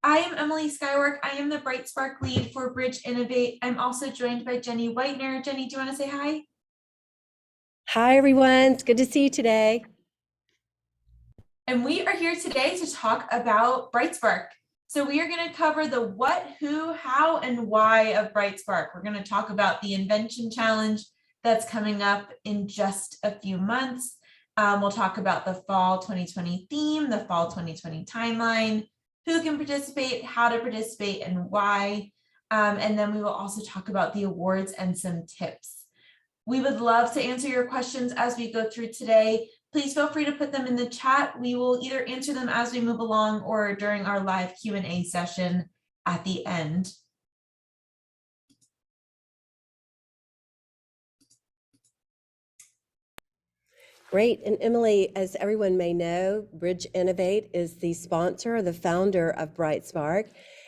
I am Emily Skywark. I am the Bright Spark lead for Bridge Innovate. I'm also joined by Jenny Whitener. Jenny, do you want to say hi? Hi, everyone. It's good to see you today. And we are here today to talk about Bright Spark. So we are going to cover the what, who, how, and why of Bright Spark. We're going to talk about the Invention Challenge that's coming up in just a few months. We'll talk about the fall 2020 theme, the fall 2020 timeline, who can participate, how to participate, and why. And then we will also talk about the awards and some tips. We would love to answer your questions as we go through today. Please feel free to put them in the chat. We will either answer them as we move along or during our live Q&A session at the end. Great. And Emily, as everyone may know, Bridge Innovate is the sponsor, the founder of Bright Spark.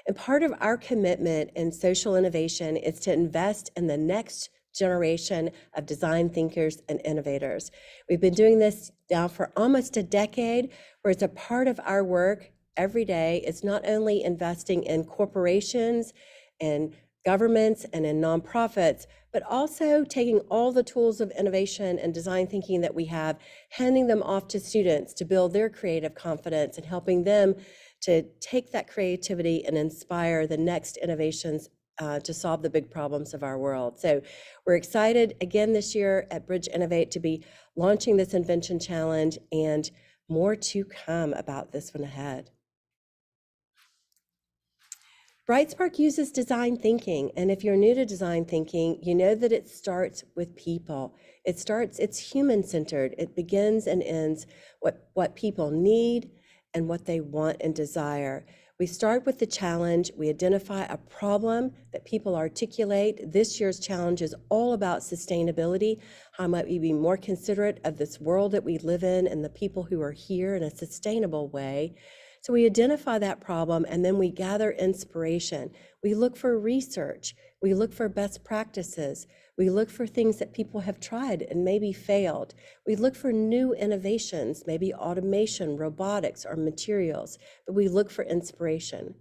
And part of our commitment in social innovation is to invest in the next generation of design thinkers and innovators. We've been doing this now for almost a decade, where it's a part of our work every day. It's not only investing in corporations and governments and in nonprofits, but also taking all the tools of innovation and design thinking that we have, handing them off to students to build their creative confidence and helping them to take that creativity and inspire the next innovations to solve the big problems of our world. So we're excited again this year at Bridge Innovate to be launching this Invention Challenge, and more to come about this one ahead. Bright Spark uses design thinking, and if you're new to design thinking, you know that it starts with people. It's human-centered. It begins and ends what people need and what they want and desire. We start with the challenge. We identify a problem that people articulate. This year's challenge is all about sustainability. How might we be more considerate of this world that we live in and the people who are here in a sustainable way? So we identify that problem, and then we gather inspiration. We look for research. We look for best practices. We look for things that people have tried and maybe failed. We look for new innovations, maybe automation, robotics, or materials, but we look for inspiration.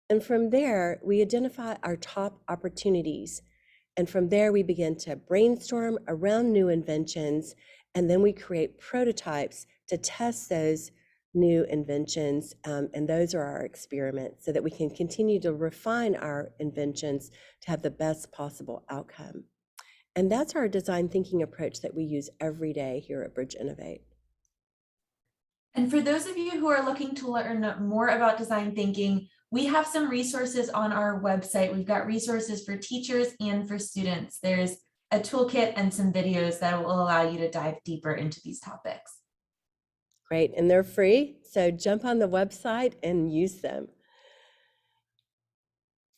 And from there, we identify our top opportunities. And from there, we begin to brainstorm around new inventions, and then we create prototypes to test those new inventions, and those are our experiments, so that we can continue to refine our inventions to have the best possible outcome. And that's our design thinking approach that we use every day here at Bridge Innovate. And for those of you who are looking to learn more about design thinking, we have some resources on our website. We've got resources for teachers and for students. There's a toolkit and some videos that will allow you to dive deeper into these topics. Great, and they're free, so jump on the website and use them.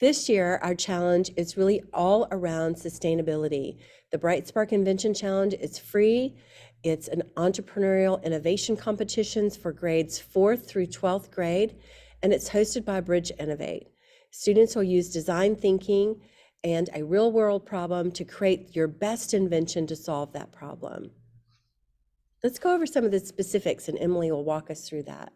This year, our challenge is really all around sustainability. The Bright Spark Invention Challenge is free. It's an entrepreneurial innovation competitions for grades 4th through 12th grade, and it's hosted by Bridge Innovate. Students will use design thinking and a real-world problem to create your best invention to solve that problem. Let's go over some of the specifics, and Emily will walk us through that.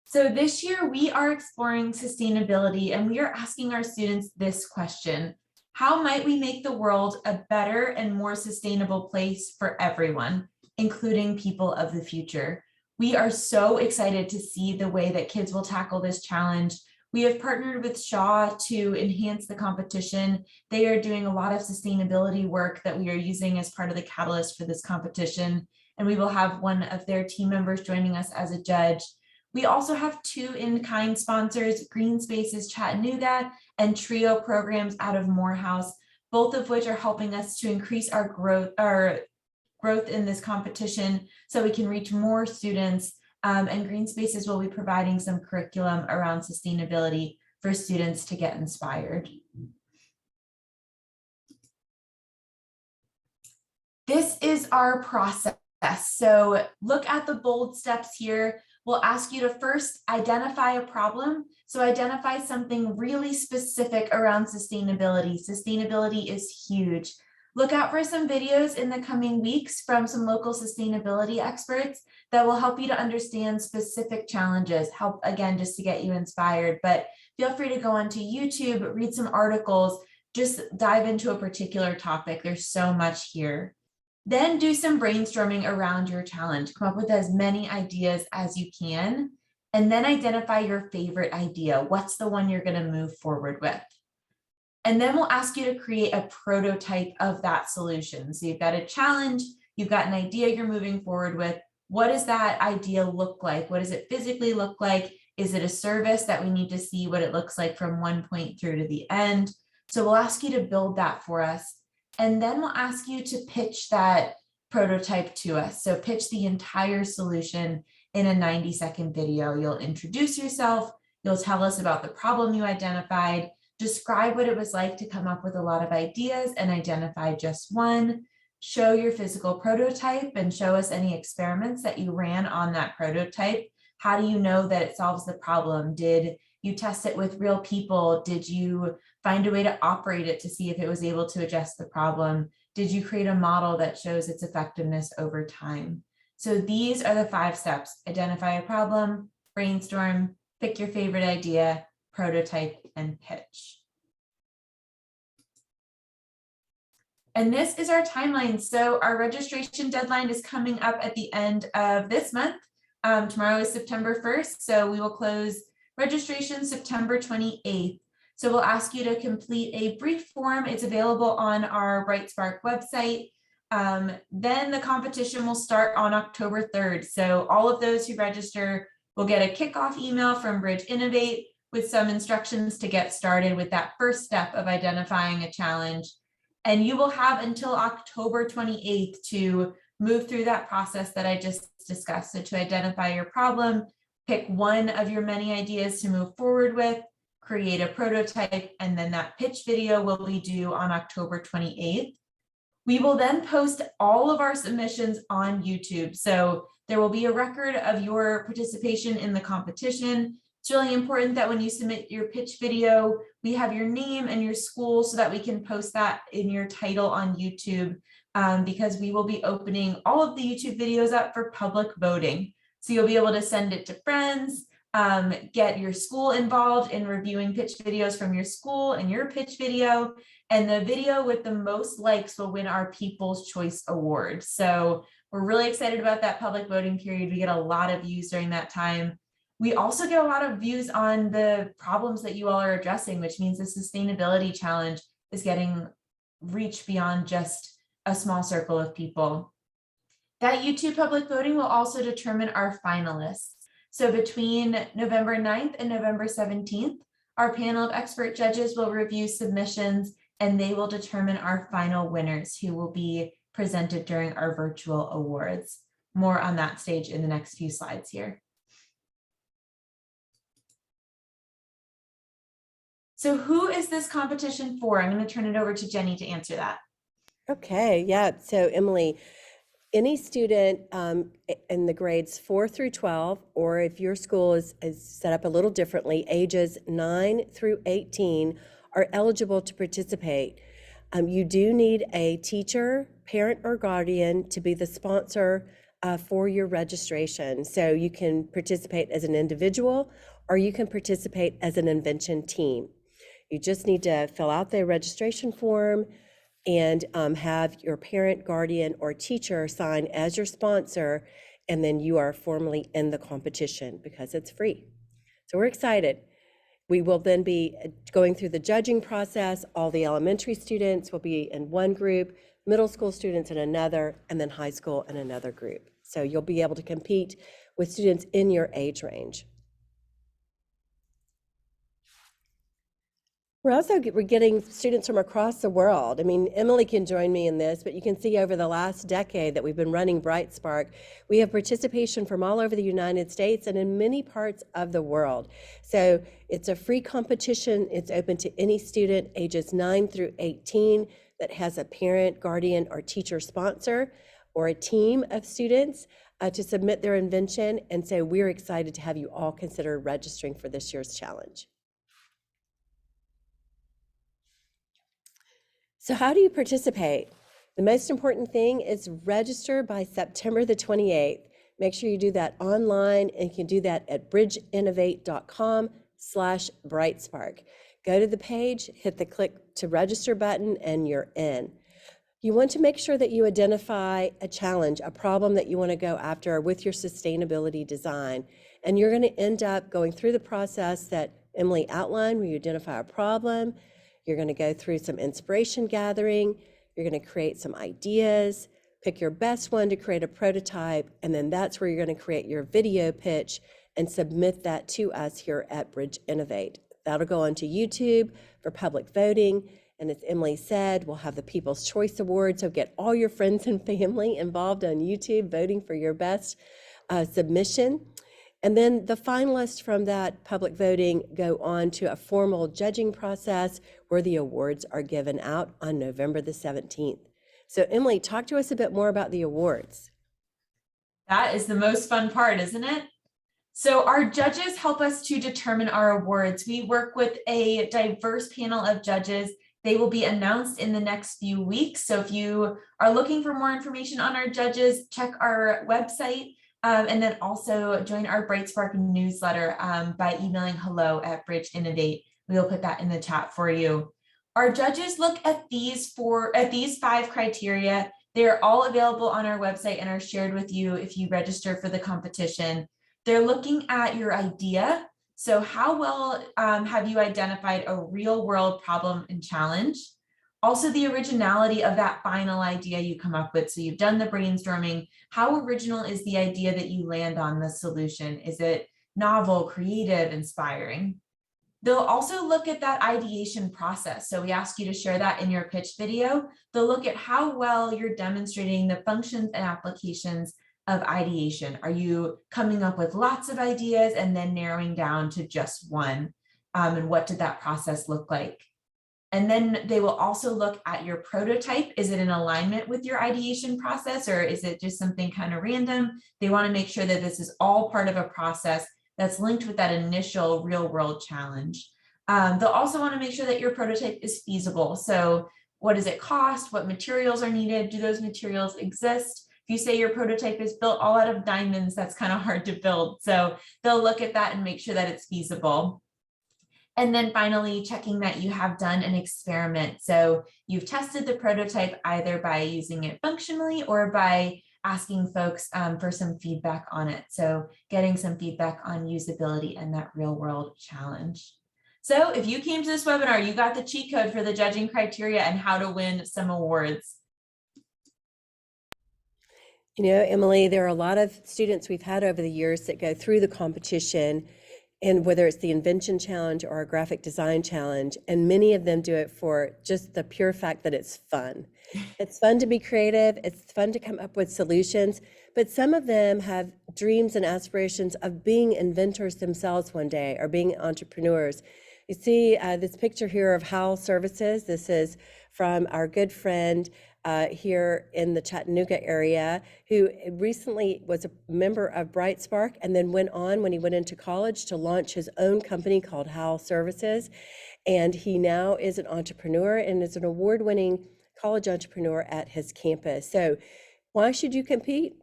So this year we are exploring sustainability, and we are asking our students this question: how might we make the world a better and more sustainable place for everyone, including people of the future? We are so excited to see the way that kids will tackle this challenge. We have partnered with Shaw to enhance the competition. They are doing a lot of sustainability work that we are using as part of the catalyst for this competition, and we will have one of their team members joining us as a judge. We also have 2 in-kind sponsors, Green Spaces Chattanooga and Trio Programs out of Morehouse, both of which are helping us to increase our growth in this competition so we can reach more students. And Green Spaces will be providing some curriculum around sustainability for students to get inspired. This is our process. So look at the bold steps here. We'll ask you to first identify a problem. So identify something really specific around sustainability. Sustainability is huge. Look out for some videos in the coming weeks from some local sustainability experts that will help you to understand specific challenges, help again, just to get you inspired. But feel free to go onto YouTube, read some articles, just dive into a particular topic. There's so much here. Then do some brainstorming around your challenge. Come up with as many ideas as you can, and then identify your favorite idea. What's the one you're going to move forward with? And then we'll ask you to create a prototype of that solution. So you've got a challenge, you've got an idea you're moving forward with. What does that idea look like? What does it physically look like? Is it a service that we need to see what it looks like from one point through to the end? So we'll ask you to build that for us. And then we'll ask you to pitch that prototype to us. So pitch the entire solution in a 90-second video. You'll introduce yourself, you'll tell us about the problem you identified, describe what it was like to come up with a lot of ideas and identify just one, show your physical prototype and show us any experiments that you ran on that prototype. How do you know that it solves the problem? Did you test it with real people? Did you find a way to operate it to see if it was able to adjust the problem? Did you create a model that shows its effectiveness over time? So these are the 5 steps: identify a problem, brainstorm, pick your favorite idea, prototype, and pitch. And this is our timeline. So our registration deadline is coming up at the end of this month. Tomorrow is September 1st, so we will close registration September 28th. So we'll ask you to complete a brief form. It's available on our BrightSpark website. Then the competition will start on October 3rd. So all of those who register will get a kickoff email from Bridge Innovate with some instructions to get started with that first step of identifying a challenge. And you will have until October 28th to move through that process that I just discussed. So to identify your problem, pick one of your many ideas to move forward with, create a prototype, and then that pitch video will be due on October 28th. We will then post all of our submissions on YouTube. So there will be a record of your participation in the competition. It's really important that when you submit your pitch video, we have your name and your school so that we can post that in your title on YouTube, because we will be opening all of the YouTube videos up for public voting. So you'll be able to send it to friends, get your school involved in reviewing pitch videos from your school and your pitch video. And the video with the most likes will win our People's Choice Award. So we're really excited about that public voting period. We get a lot of views during that time. We also get a lot of views on the problems that you all are addressing, which means the sustainability challenge is getting reach beyond just a small circle of people. That YouTube public voting will also determine our finalists. So between November 9th and November 17th, our panel of expert judges will review submissions and they will determine our final winners who will be presented during our virtual awards. More on that stage in the next few slides here. So who is this competition for? I'm going to turn it over to Jenny to answer that. Okay, yeah. So Emily, any student in the grades 4 through 12, or if your school is set up a little differently, ages 9 through 18 are eligible to participate. You do need a teacher, parent, or guardian to be the sponsor for your registration. So you can participate as an individual or you can participate as an Invention team. You just need to fill out the registration form and have your parent, guardian, or teacher sign as your sponsor, and then you are formally in the competition because it's free. So we're excited. We will then be going through the judging process. All the elementary students will be in one group, middle school students in another, and then high school in another group. So you'll be able to compete with students in your age range. We're getting students from across the world. I mean, Emily can join me in this, but you can see over the last decade that we've been running BrightSpark, we have participation from all over the United States and in many parts of the world. So it's a free competition. It's open to any student ages 9 through 18 that has a parent, guardian, or teacher sponsor, or a team of students to submit their invention. And so we're excited to have you all consider registering for this year's challenge. So how do you participate? The most important thing is register by September the 28th. Make sure you do that online, and you can do that at bridgeinnovate.com/brightspark. Go to the page, hit the click to register button, and you're in. You want to make sure that you identify a challenge, a problem that you want to go after with your sustainability design. And you're going to end up going through the process that Emily outlined, where you identify a problem. You're going to go through some inspiration gathering. You're going to create some ideas, pick your best one to create a prototype, and then that's where you're going to create your video pitch and submit that to us here at Bridge Innovate. That'll go onto YouTube for public voting. And as Emily said, we'll have the People's Choice Award. So get all your friends and family involved on YouTube voting for your best submission. And then the finalists from that public voting go on to a formal judging process where the awards are given out on November the 17th. So Emily, talk to us a bit more about the awards. That is the most fun part, isn't it? So our judges help us to determine our awards. We work with a diverse panel of judges. They will be announced in the next few weeks. So if you are looking for more information on our judges, check our website, and then also join our BrightSpark newsletter by emailing hello@Bridge Innovate. We will put that in the chat for you. Our judges look at these 5 criteria. They're all available on our website and are shared with you if you register for the competition. They're looking at your idea. So how well have you identified a real world problem and challenge? Also the originality of that final idea you come up with. So you've done the brainstorming. How original is the idea that you land on the solution? Is it novel, creative, inspiring? They'll also look at that ideation process. So we ask you to share that in your pitch video. They'll look at how well you're demonstrating the functions and applications of ideation. Are you coming up with lots of ideas and then narrowing down to just one? And what did that process look like? And then they will also look at your prototype. Is it in alignment with your ideation process, or is it just something kind of random? They want to make sure that this is all part of a process that's linked with that initial real world challenge. They'll also want to make sure that your prototype is feasible. So what does it cost? What materials are needed? Do those materials exist? If you say your prototype is built all out of diamonds, that's kind of hard to build. So they'll look at that and make sure that it's feasible. And then finally, checking that you have done an experiment. So you've tested the prototype either by using it functionally or by asking folks for some feedback on it. So getting some feedback on usability and that real world challenge. So if you came to this webinar, you got the cheat code for the judging criteria and how to win some awards. You know, Emily, there are a lot of students we've had over the years that go through the competition, and whether it's the Invention Challenge or a graphic design challenge, and many of them do it for just the pure fact that it's fun. It's fun to be creative, it's fun to come up with solutions, but some of them have dreams and aspirations of being inventors themselves one day, or being entrepreneurs. You see this picture here of Howell Services. This is from our good friend here in the Chattanooga area, who recently was a member of BrightSpark and then went on, when he went into college, to launch his own company called Howell Services. And he now is an entrepreneur and is an award-winning college entrepreneur at his campus. So why should you compete?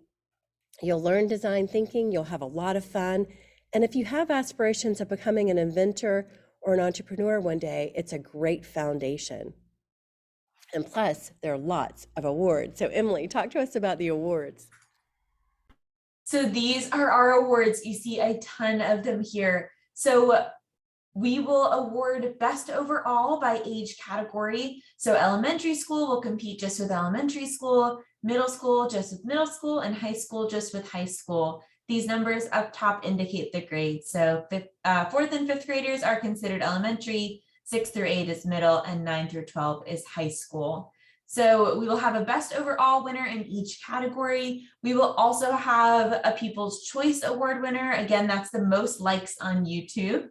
You'll learn design thinking, you'll have a lot of fun. And if you have aspirations of becoming an inventor or an entrepreneur one day, it's a great foundation. And plus, there are lots of awards. So Emily, talk to us about the awards. So these are our awards. You see a ton of them here. So we will award best overall by age category. So elementary school will compete just with elementary school, middle school just with middle school, and high school just with high school. These numbers up top indicate the grades. So 4th and 5th graders are considered elementary, 6th through 8 is middle, and 9 through 12 is high school. So we will have a best overall winner in each category. We will also have a People's Choice Award winner. Again, that's the most likes on YouTube.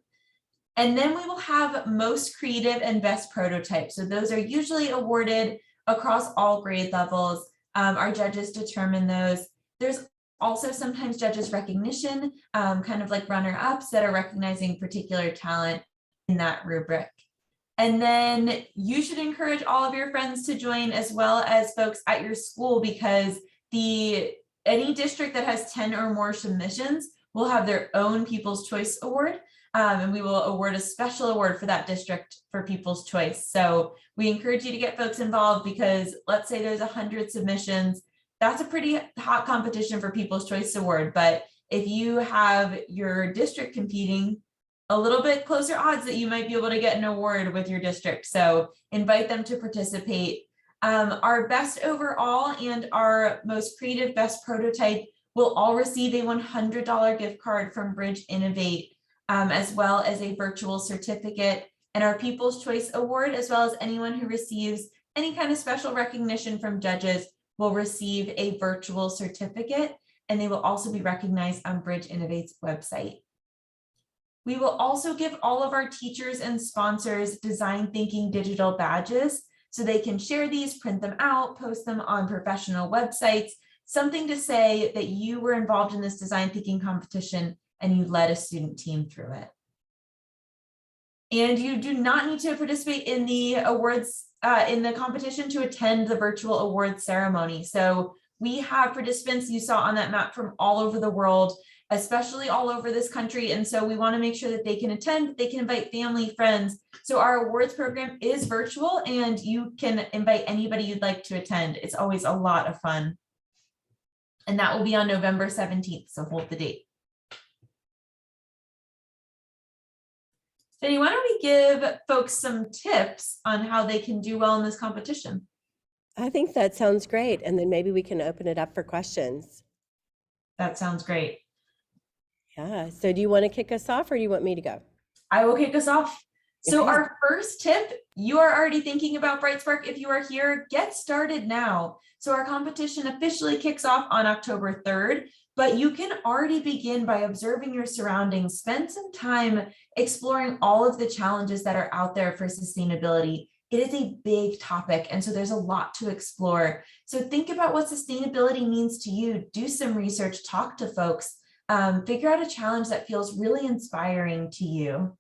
And then we will have most creative and best prototype. So those are usually awarded across all grade levels. Our judges determine those. There's also sometimes judges recognition, kind of like runner-ups that are recognizing particular talent in that rubric. And then you should encourage all of your friends to join, as well as folks at your school, because any district that has 10 or more submissions will have their own People's Choice Award. And we will award a special award for that district for People's Choice. So we encourage you to get folks involved, because let's say there's 100 submissions. That's a pretty hot competition for People's Choice Award. But if you have your district competing, a little bit closer odds that you might be able to get an award with your district. So invite them to participate. Our best overall and our most creative best prototype will all receive a $100 gift card from Bridge Innovate, as well as a virtual certificate. And our People's Choice Award, as well as anyone who receives any kind of special recognition from judges, will receive a virtual certificate, and they will also be recognized on Bridge Innovate's website. We will also give all of our teachers and sponsors design thinking digital badges, so they can share these, print them out, post them on professional websites, something to say that you were involved in this design thinking competition and you led a student team through it. And you do not need to participate in the awards, in the competition, to attend the virtual awards ceremony. So we have participants you saw on that map from all over the world, especially all over this country. And so we want to make sure that they can attend, they can invite family, friends. So our awards program is virtual, and you can invite anybody you'd like to attend. It's always a lot of fun. And that will be on November 17th, so hold the date. Jenny, why don't we give folks some tips on how they can do well in this competition? I think that sounds great. And then maybe we can open it up for questions. That sounds great. Yeah. So do you want to kick us off, or do you want me to go? I will kick us off. So Okay. our first tip, you are already thinking about BrightSpark. If you are here, get started now. So our competition officially kicks off on October 3rd, but you can already begin by observing your surroundings. Spend some time exploring all of the challenges that are out there for sustainability. It is a big topic, and so there's a lot to explore. So think about what sustainability means to you. Do some research, talk to folks. Figure out a challenge that feels really inspiring to you.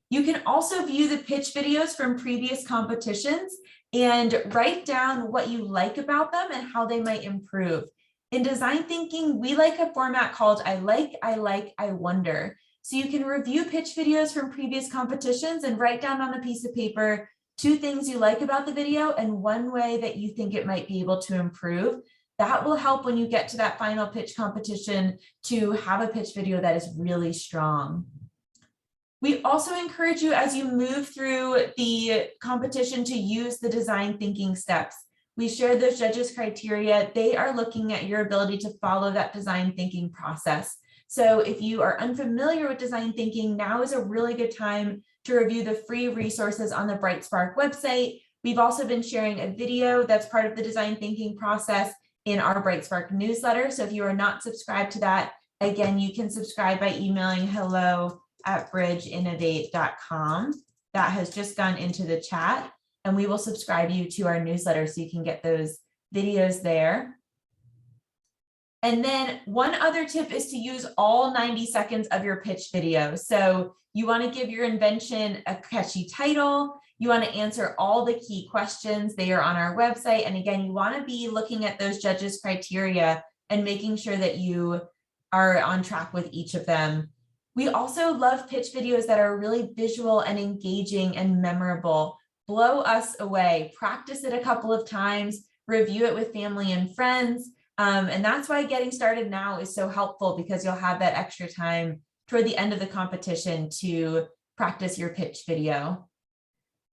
You can also view the pitch videos from previous competitions and write down what you like about them and how they might improve. In design thinking, we like a format called I like, I wonder. So you can review pitch videos from previous competitions and write down on a piece of paper 2 things you like about the video and 1 way that you think it might be able to improve. That will help when you get to that final pitch competition to have a pitch video that is really strong. We also encourage you, as you move through the competition, to use the design thinking steps. We share those judges' criteria. They are looking at your ability to follow that design thinking process. So if you are unfamiliar with design thinking, now is a really good time to review the free resources on the BrightSpark website. We've also been sharing a video that's part of the design thinking process in our BrightSpark newsletter. So if you are not subscribed to that, again, you can subscribe by emailing hello@bridgeinnovate.com. That has just gone into the chat, and we will subscribe you to our newsletter so you can get those videos there. And then one other tip is to use all 90 seconds of your pitch video. So you want to give your invention a catchy title. You want to answer all the key questions. They are on our website. And again, you want to be looking at those judges' criteria and making sure that you are on track with each of them. We also love pitch videos that are really visual and engaging and memorable. Blow us away. Practice it a couple of times. Review it with family and friends. And that's why getting started now is so helpful, because you'll have that extra time toward the end of the competition to practice your pitch video.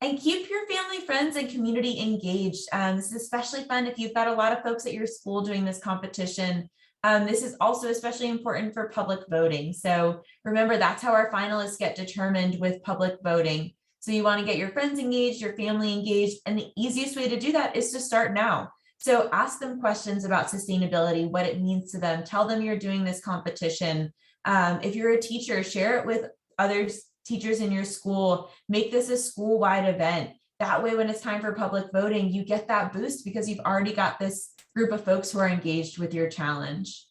And keep your family, friends, and community engaged. This is especially fun if you've got a lot of folks at your school doing this competition. This is also especially important for public voting. So remember, that's how our finalists get determined, with public voting. So you want to get your friends engaged, your family engaged, and the easiest way to do that is to start now. So ask them questions about sustainability, what it means to them. Tell them you're doing this competition. If you're a teacher, share it with other teachers in your school. Make this a school-wide event. That way, when it's time for public voting, you get that boost because you've already got this group of folks who are engaged with your challenge.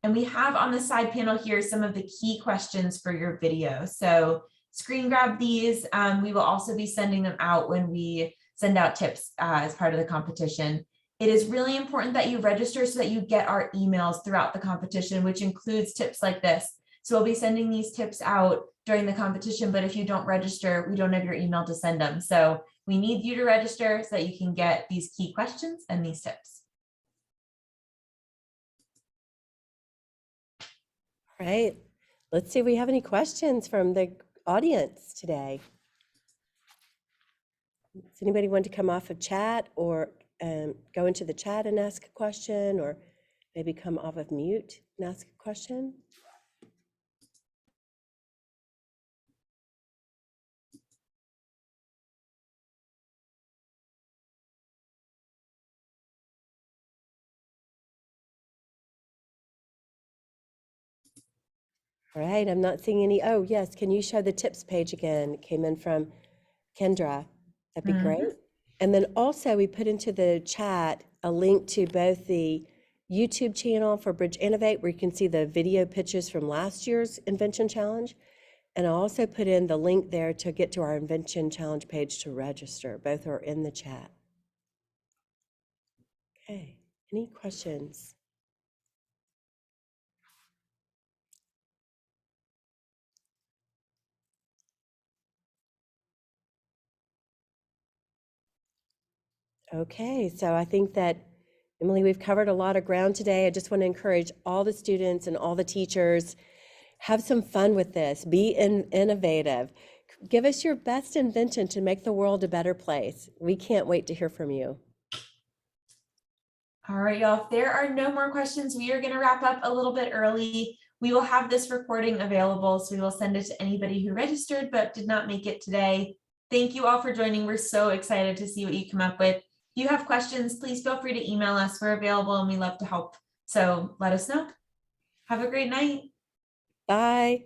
And we have on the side panel here some of the key questions for your video. So screen grab these. We will also be sending them out when we send out tips as part of the competition. It is really important that you register so that you get our emails throughout the competition, which includes tips like this. So we'll be sending these tips out during the competition, but if you don't register, we don't have your email to send them. So we need you to register so that you can get these key questions and these tips. All right, let's see if we have any questions from the audience today. Does anybody want to come off of chat or go into the chat and ask a question, or maybe come off of mute and ask a question? All right, I'm not seeing any. Oh, yes, can you show the tips page again? It came in from Kendra. That'd be great. And then also we put into the chat a link to both the YouTube channel for Bridge Innovate, where you can see the video pitches from last year's Invention Challenge. And I also put in the link there to get to our Invention Challenge page to register. Both are in the chat. Okay, any questions? Okay, so I think that, Emily, we've covered a lot of ground today. I just want to encourage all the students and all the teachers, have some fun with this, be innovative. Give us your best invention to make the world a better place. We can't wait to hear from you. All right, y'all, if there are no more questions, we are going to wrap up a little bit early. We will have this recording available, so we will send it to anybody who registered but did not make it today. Thank you all for joining. We're so excited to see what you come up with. If you have questions, please feel free to email us. We're available and we love to help. So let us know. Have a great night. Bye.